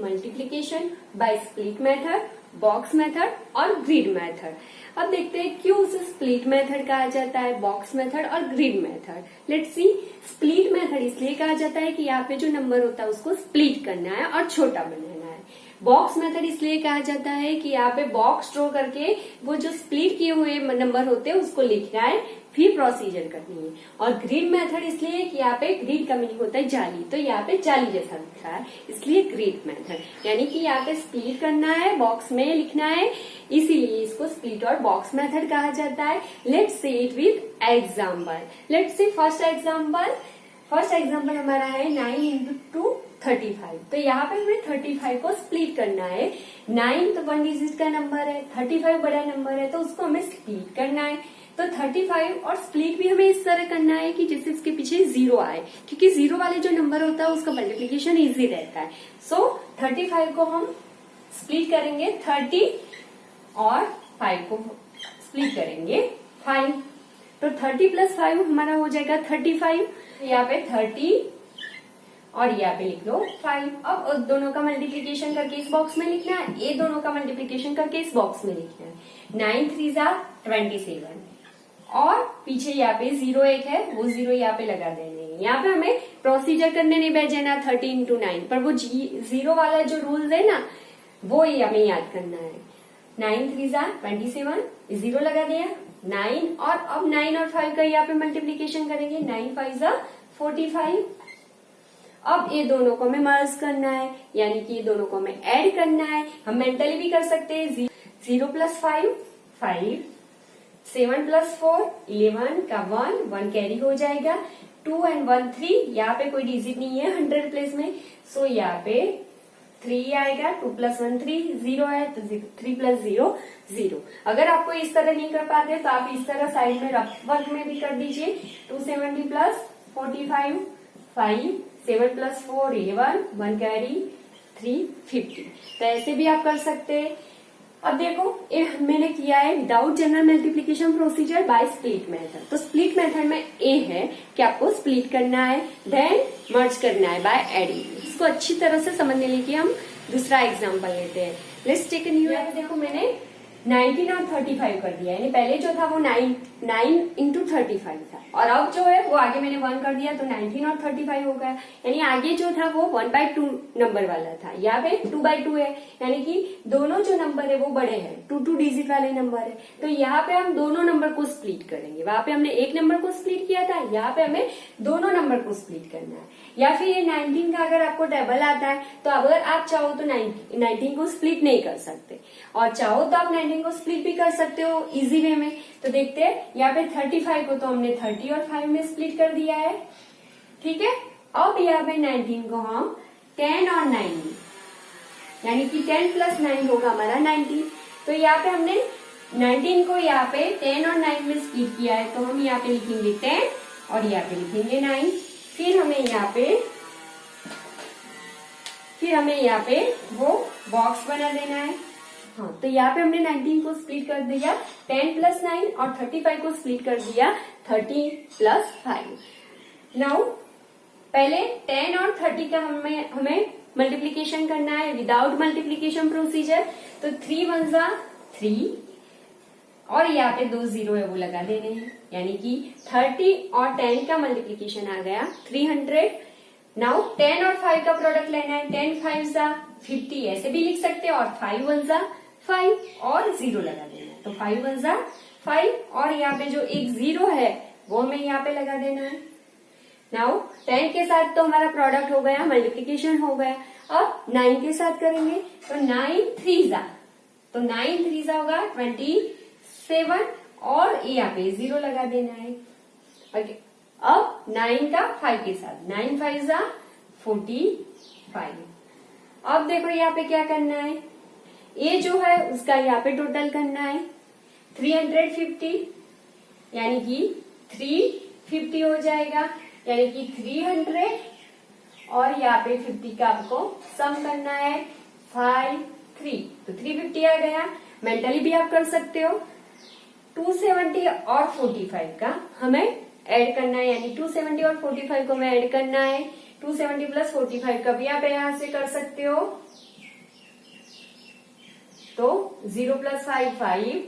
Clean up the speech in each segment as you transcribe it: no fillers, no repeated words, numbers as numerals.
Multiplication bye split method, box method और grid method. अब देखते हैं क्यों उसे स्प्लिट मेथड कहा जाता है, बॉक्स मेथड और grid method. Let's see, split method इसलिए कहा जाता है कि यहाँ पे जो नंबर होता है उसको स्प्लिट करना है और छोटा बनाना है। बॉक्स मेथड इसलिए कहा जाता है कि यहाँ पे बॉक्स ड्रॉ करके वो जो स्प्लिट किए हुए नंबर होते हैं उसको लिखना है, फिर प्रोसीजर करनी है। और ग्रिड मेथड इसलिए कि यहाँ पे ग्रिड का मीनिंग होता है जाली, तो यहाँ पे जाली जैसा लिखा है इसलिए ग्रिड मेथड। यानी कि यहाँ पे स्प्लिट करना है, बॉक्स में लिखना है, इसीलिए इसको स्प्लिट और बॉक्स मेथड कहा जाता है। Let's see it with example. Let's see first example हमारा है 9 इंटू 35। तो यहाँ पे हमें 35 को स्प्लिट करना है। 9 तो 1 डिजिट का नंबर है, 35 बड़ा नंबर है, तो उसको हमें स्प्लिट करना है। तो 35 और स्प्लिट भी हमें इस तरह करना है कि जैसे इसके पीछे 0 आए, क्योंकि 0 वाले जो नंबर होता है उसका मल्टीप्लीकेशन इजी रहता है। सो 35 को हम स्प्लिट करेंगे 30 और 5 को स्प्लिट करेंगे 5। तो 30 प्लस 5 हमारा हो जाएगा 35। यहाँ पे 30 और यहाँ पे लिख लो 5। अब दोनों का मल्टीप्लीकेशन करके इस बॉक्स में लिखना है, ये दोनों का मल्टीप्लीकेशन करके इस बॉक्स में लिखना है। 9 3 27 और पीछे यहाँ पे 0 एक है, वो 0 यहाँ पे लगा देने हैं। यहाँ पे हमें प्रोसीजर करने नहीं भेजना 30 इंटू 9, पर वो 0 वाला जो रूल्स है ना वो ही हमें याद करना है। 9 3 27, 0 लगा दिया 9, और अब 9 और 5 का यहाँ पे मल्टीप्लीकेशन करेंगे। 9 5 45। अब ये दोनों को हमें मर्ज करना है, यानी कि ये दोनों को हमें ऐड करना है। हम मेंटली भी कर सकते हैं। 0 प्लस 5 5, 7 प्लस 4 11 का 1 कैरी हो जाएगा। 2 एंड 1 3, यहाँ पे कोई डिजिट नहीं है 100 प्लेस में, सो यहाँ पे 3 आएगा। 2 प्लस 1 3, 0 है तो 3 प्लस 0 0। अगर आपको इस तरह नहीं कर पाते तो आप इस तरह साइड में रफ वर्क में भी कर दीजिए। 270 प्लस 45 5, 7 प्लस 4 11, 1 कैरी 3 50। तो ऐसे भी आप कर सकते हैं। अब देखो ये मैंने किया है without general multiplication procedure bye split method. तो स्प्लिट मेथड में ए है कि आपको स्प्लिट करना है, देन मर्ज करना है बाय एडिंग। इसको अच्छी तरह से समझने के लिए हम दूसरा एग्जांपल लेते हैं। Let's take a new. देखो मैंने 19 और 35 कर दिया, यानी पहले जो था वो 9 इंटू 35 था, और अब जो है वो आगे मैंने 1 कर दिया तो 19 और 35 हो गया। यानी आगे जो था वो 1/2 नंबर वाला था, यहाँ पे 2/2 है, यानी कि दोनों जो नंबर है वो बड़े हैं, 2 डिजिट वाले नंबर है। तो यहाँ पे हम दोनों नंबर को स्प्लिट करेंगे। वहां पे हमने एक नंबर को स्प्लिट किया था, यहाँ पे हमें दोनों नंबर को स्प्लिट करना है। या फिर ये 19 का अगर आपको टेबल आता है तो अगर आप चाहो तो 19 को स्प्लिट नहीं कर सकते, और चाहो तो आप 19 को स्प्लिट भी कर सकते हो इजी वे में। तो देखते हैं, यहाँ पे 35 को तो हमने 30 और 5 में स्प्लिट कर दिया है, ठीक है। अब यहाँ पे 19 को हम 10 और 9 में, यानी कि 10 प्लस 9 होगा हमारा 19। तो यहाँ पे हमने 19 को यहाँ पे 10 और 9 में स्प्लिट किया है, तो हम यहाँ पे लिखेंगे 10 और यहाँ पे लिखेंगे 9। फिर हमें यहाँ पे वो बॉक्स बना देना है। हाँ, तो यहाँ पे हमने 19 को स्प्लिट कर दिया 10 प्लस 9 और 35 को स्प्लिट कर दिया 30 प्लस 5। नाउ पहले 10 और 30 का हमें मल्टीप्लीकेशन करना है विदाउट मल्टीप्लीकेशन प्रोसीजर। तो 3 1 3 और यहाँ पे 2 0 है वो लगा देने हैं, यानी कि 30 और 10 का मल्टीप्लीकेशन आ गया 300। नाउ 10 और 5 का प्रोडक्ट लेना है। 10 5 50, ऐसे भी लिख सकते हैं, और 5 1 5 और 0 लगा देना है। तो 5 1 5 और यहाँ पे जो एक 0 है वो हमें यहाँ पे लगा देना है। नाउ 10 के साथ तो हमारा प्रोडक्ट हो गया, मल्टीप्लीकेशन हो गया। अब 9 के साथ करेंगे तो 9 3 तो 9 3 होगा 27 और यहाँ पे 0 लगा देना है। ओके, अब 9 का 5 के साथ 9 5 45। अब देखो यहाँ पे क्या करना है, ये जो है उसका यहाँ पे टोटल करना है 350, यानी कि 350 हो जाएगा, यानी कि 300 और यहाँ पे 50 का आपको सम करना है 5 3, तो 350 आ गया। मेंटली भी आप कर सकते हो। 270 और 45 का हमें ऐड करना है, यानी 270 और 45 को हमें ऐड करना है। 270 प्लस 45 का भी आप यहाँ से कर सकते हो तो 0 प्लस 5 5,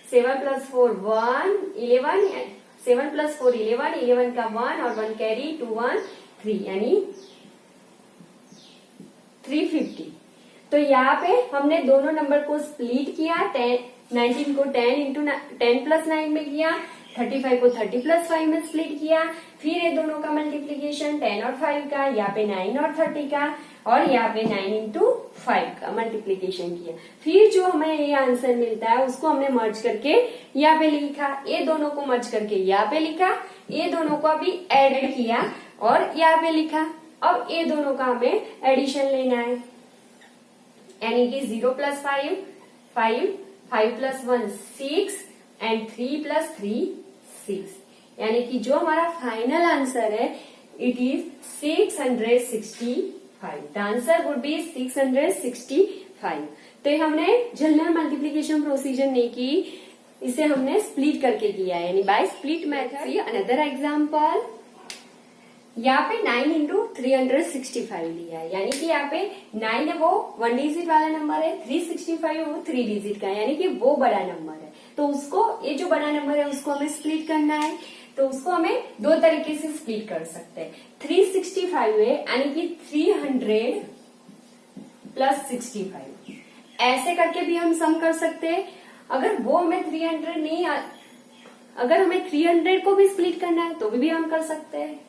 7 प्लस 4 1, 11, 7 प्लस 4 11, 11 का 1 और 1 कैरी 2 1 3 यानी 350। तो यहाँ पे हमने दोनों नंबर को स्प्लिट किया, 19 को 10 इंटू 10 प्लस 9 में किया, 35 को 30 प्लस 5 में स्प्लिट किया, फिर ये दोनों का मल्टीप्लीकेशन 10 और 5 का, यहाँ पे 9 और 30 का, और यहाँ पे 9 इंटू 5 का मल्टीप्लीकेशन किया। फिर जो हमें ये आंसर मिलता है उसको हमने मर्ज करके यहाँ पे लिखा, ये दोनों को मर्ज करके यहाँ पे लिखा, ये दोनों को अभी एड किया और यहाँ पे लिखा। अब ये दोनों का हमें एडिशन लेना है, यानी कि 0 प्लस 5 5, 5 प्लस 1 6 एंड 3 प्लस 3 6, यानी कि जो हमारा फाइनल आंसर है it is 665। The answer would be 665। तो ये हमने जनरल मल्टीप्लीकेशन प्रोसीजर नहीं की, इसे हमने स्प्लिट करके किया है, यानी by split method. Another example, यहाँ पे 9 इंटू 365 लिया है, यानी कि यहाँ पे 9 है वो 1 डिजिट वाला नंबर है, 365 वो 3 डिजिट का है, यानी कि वो बड़ा नंबर है। तो उसको, ये जो बड़ा नंबर है उसको हमें स्प्लिट करना है, तो उसको हमें दो तरीके से स्प्लिट कर सकते हैं। 365 है यानी कि 300 प्लस 65, ऐसे करके भी हम सम कर सकते हैं। अगर वो हमें 300 नहीं, अगर हमें 300 को भी स्प्लिट करना है तो भी हम कर सकते हैं।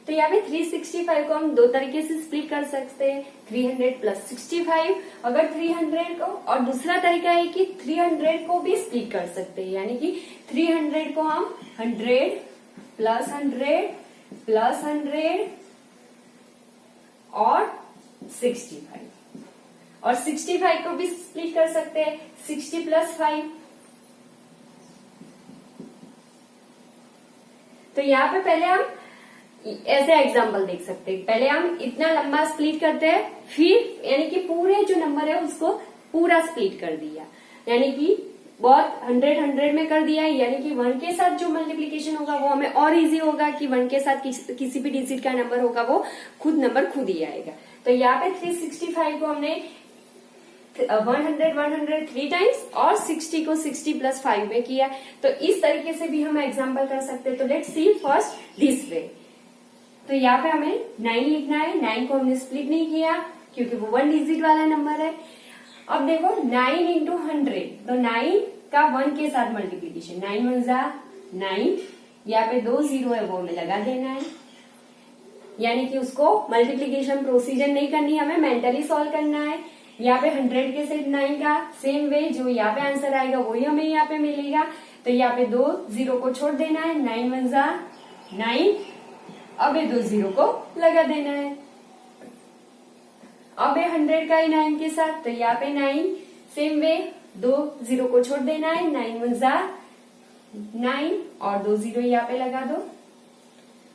तो यहाँ पे 365 को हम दो तरीके से स्प्लिट कर सकते हैं, 300 प्लस 65 अगर 300 को, और दूसरा तरीका है कि 300 को भी स्प्लिट कर सकते हैं, यानी कि 300 को हम 100 प्लस 100 प्लस 100 और 65, और 65 को भी स्प्लिट कर सकते हैं 60 प्लस 5। तो यहाँ पे पहले हम ऐसे एग्जाम्पल देख सकते हैं, पहले हम इतना लंबा स्प्लिट करते हैं, फिर यानी कि पूरे जो नंबर है उसको पूरा स्प्लिट कर दिया, यानी कि बहुत 100 में कर दिया है, यानी कि 1 के साथ जो मल्टीप्लीकेशन होगा वो हमें और इजी होगा कि 1 के साथ किसी भी डिजिट का नंबर होगा वो नंबर खुद ही आएगा। तो यहाँ पे 365 को हमने 100 3 टाइम्स और 60 को 60 प्लस 5 में किया। तो इस तरीके से भी हम एग्जाम्पल कर सकते हैं। तो let's see first this way. तो यहाँ पे हमें 9 लिखना है, 9 को हमने स्प्लिट नहीं किया क्योंकि वो 1 डिजिट वाला नंबर है। अब देखो 9 इंटू 100, तो 9 का 1 के साथ मल्टीप्लीकेशन, 9 1 जा 9, यहाँ पे 2 0 है वो हमें लगा देना है, यानी कि उसको मल्टीप्लीकेशन प्रोसीजर नहीं करनी, हमें मेंटली सॉल्व करना है। यहाँ पे 100 के साथ 9 का सेम वे जो यहाँ पे आंसर आएगा वही हमें यहाँ पे मिलेगा। तो यहाँ पे 2 0 को छोड़ देना है, 9 1 जा 9, अब ये 2 0 को लगा देना है। अब ये 100 का ही 9 के साथ, तो यहाँ पे 9 सेम वे 2 0 को छोड़ देना है, 9 1 जा 9 और 2 0 यहाँ पे लगा दो।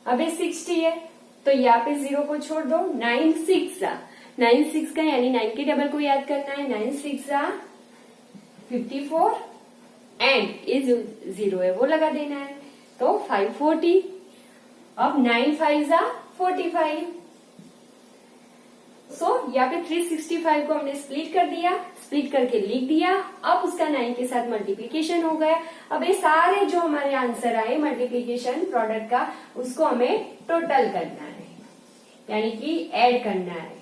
अब ये 60 है तो यहाँ पे 0 को छोड़ दो, 9 6 जा 9 6 का यानी 9 के डबल को याद करना है, 9 6 जा 54 एंड ये जो 0 है वो लगा देना है, तो 540। अब 9 5 जा 45। सो यहाँ पे 365 को हमने स्प्लिट कर दिया, स्प्लिट करके लिख दिया। अब उसका 9 के साथ मल्टीप्लीकेशन हो गया। अब ये सारे जो हमारे आंसर आए मल्टीप्लीकेशन प्रोडक्ट का, उसको हमें टोटल करना है, यानी कि ऐड करना है।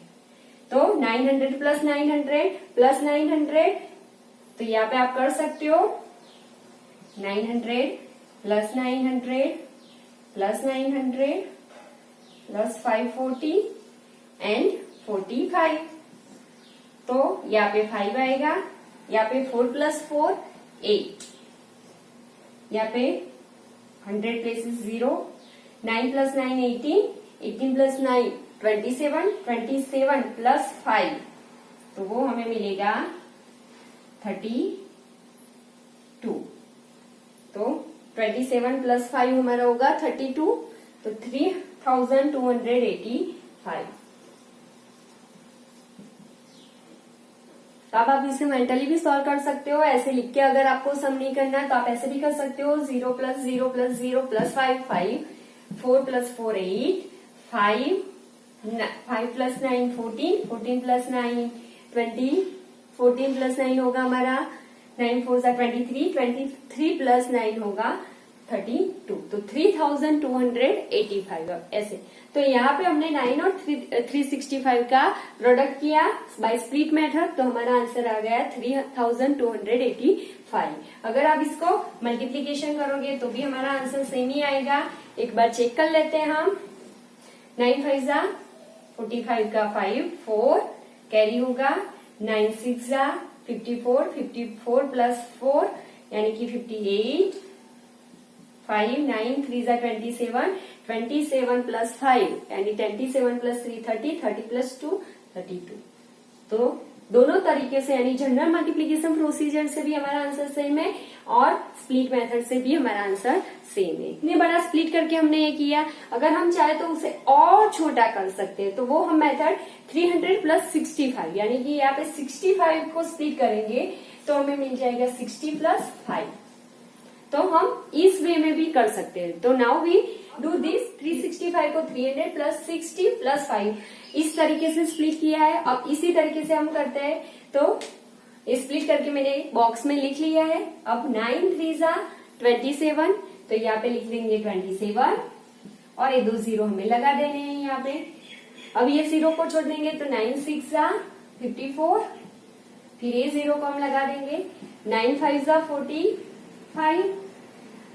तो 900 प्लस 900 प्लस 900, तो यहाँ पे आप कर सकते हो 900 प्लस 900 प्लस 900 प्लस 540 एंड 45। तो यहाँ पे 5 आएगा, यहाँ पे 4 प्लस 4 8, यहाँ पे 100 प्लेसेस 0, 9 प्लस 9 18, 18 प्लस 9 27, 27 प्लस 5, तो वो हमें मिलेगा 32। तो 27 प्लस 5 हमारा होगा 32, तो 3285। अब आप इसे मेंटली भी सॉल्व कर सकते हो, ऐसे लिख के। अगर आपको सम नहीं करना है तो आप ऐसे भी कर सकते हो, 0 plus 0 plus 0 plus 5 5, 4 plus 4 8, 5 plus 9 14, 14 plus 9 27, 14 plus 9 होगा हमारा 9 4 जा 23, 23 प्लस 9 होगा 32, तो 3285 ऐसे। तो यहाँ पे हमने 9 और 365 का प्रोडक्ट किया बाय स्प्लिट मेथड, तो हमारा आंसर आ गया 3285। अगर आप इसको मल्टीप्लीकेशन करोगे तो भी हमारा आंसर सेम ही आएगा। एक बार चेक कर लेते हैं हम। 9 5 जा 45 का 5 4 कैरी होगा, 9 6 जा 54, 54 प्लस 4 यानी कि 58, 5 9 3 जा 27, 27 प्लस 5 यानी 27 प्लस 3 30, 30 प्लस 2 32। तो दोनों तरीके से यानी जनरल मल्टीप्लीकेशन प्रोसीजर से भी हमारा आंसर सेम है और स्प्लिट मेथड से भी हमारा आंसर सेम है। इतने बड़ा स्प्लिट करके हमने ये किया, अगर हम चाहे तो उसे और छोटा कर सकते हैं, तो वो हम मेथड 300 प्लस 65 यानी कि यहाँ पे 65 को स्प्लिट करेंगे तो हमें मिल जाएगा 60 प्लस 5। तो हम इस वे में भी कर सकते हैं। तो नाउ वी डू दिस 365 को 300 प्लस 60 प्लस 5 इस तरीके से स्प्लिट किया है। अब इसी तरीके से हम करते हैं, तो स्प्लिट करके मैंने बॉक्स में लिख लिया है। अब 9 3 जा 27, तो यहाँ पे लिख लेंगे 27 और ये 2 जीरो हमें लगा देने हैं यहाँ पे। अब ये जीरो को छोड़ देंगे तो 9 6 जा 54, फिर ये जीरो को हम लगा देंगे, 9 5 जा 45।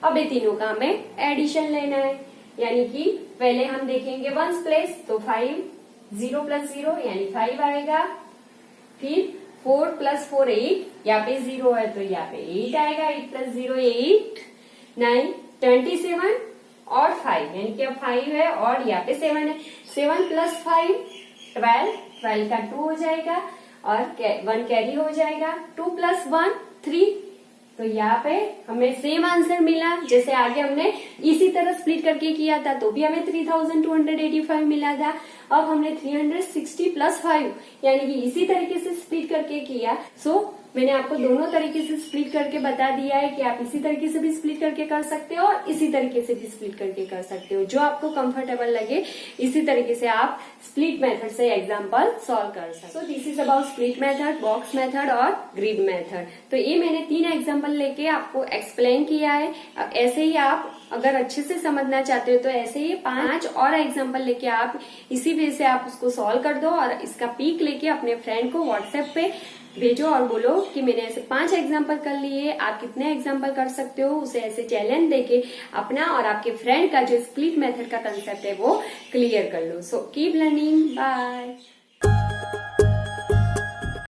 अब ये तीनों का हमें एडिशन लेना है, यानी कि पहले हम देखेंगे वंस प्लेस, तो 5 0 प्लस 0 यानी 5 आएगा, फिर 4 प्लस 4 8, यहाँ पे 0 है तो यहाँ पे 8 आएगा, 8 प्लस 0 8, 9 27 और 5 यानी कि अब 5 है और यहाँ पे 7 है, 7 प्लस 5 12, 12 का 2 हो जाएगा और 1 कैरी हो जाएगा, 2 प्लस 1 3। तो यहाँ पे हमें सेम आंसर मिला जैसे आगे हमने इसी तरह स्प्लिट करके किया था, तो भी हमें 3285 मिला था। अब हमने 360 प्लस 5 यानी कि इसी तरीके से स्प्लिट करके किया। सो मैंने आपको दोनों तरीके से स्प्लिट करके बता दिया है कि आप इसी तरीके से भी स्प्लिट करके कर सकते हो और इसी तरीके से भी स्प्लिट करके कर सकते हो, जो आपको कंफर्टेबल लगे इसी तरीके से आप स्प्लिट मेथड से एग्जांपल सॉल्व कर सकते हो। So this is about split method, box method और ग्रिड मेथड। तो ये मैंने 3 एग्जांपल लेके आपको एक्सप्लेन किया है। अब ऐसे ही आप अगर अच्छे से समझना चाहते हो तो ऐसे ही 5 और एग्जांपल लेके आप इसी वे से आप उसको सॉल्व कर दो और इसका पिक लेके अपने फ्रेंड को व्हाट्सएप पे भेजो और बोलो कि मैंने ऐसे 5 एग्जाम्पल कर लिए, आप कितने एग्जाम्पल कर सकते हो। उसे ऐसे चैलेंज देके अपना और आपके फ्रेंड का जो स्प्लिट मेथड का कंसेप्ट है वो क्लियर कर लो। So keep learning, bye.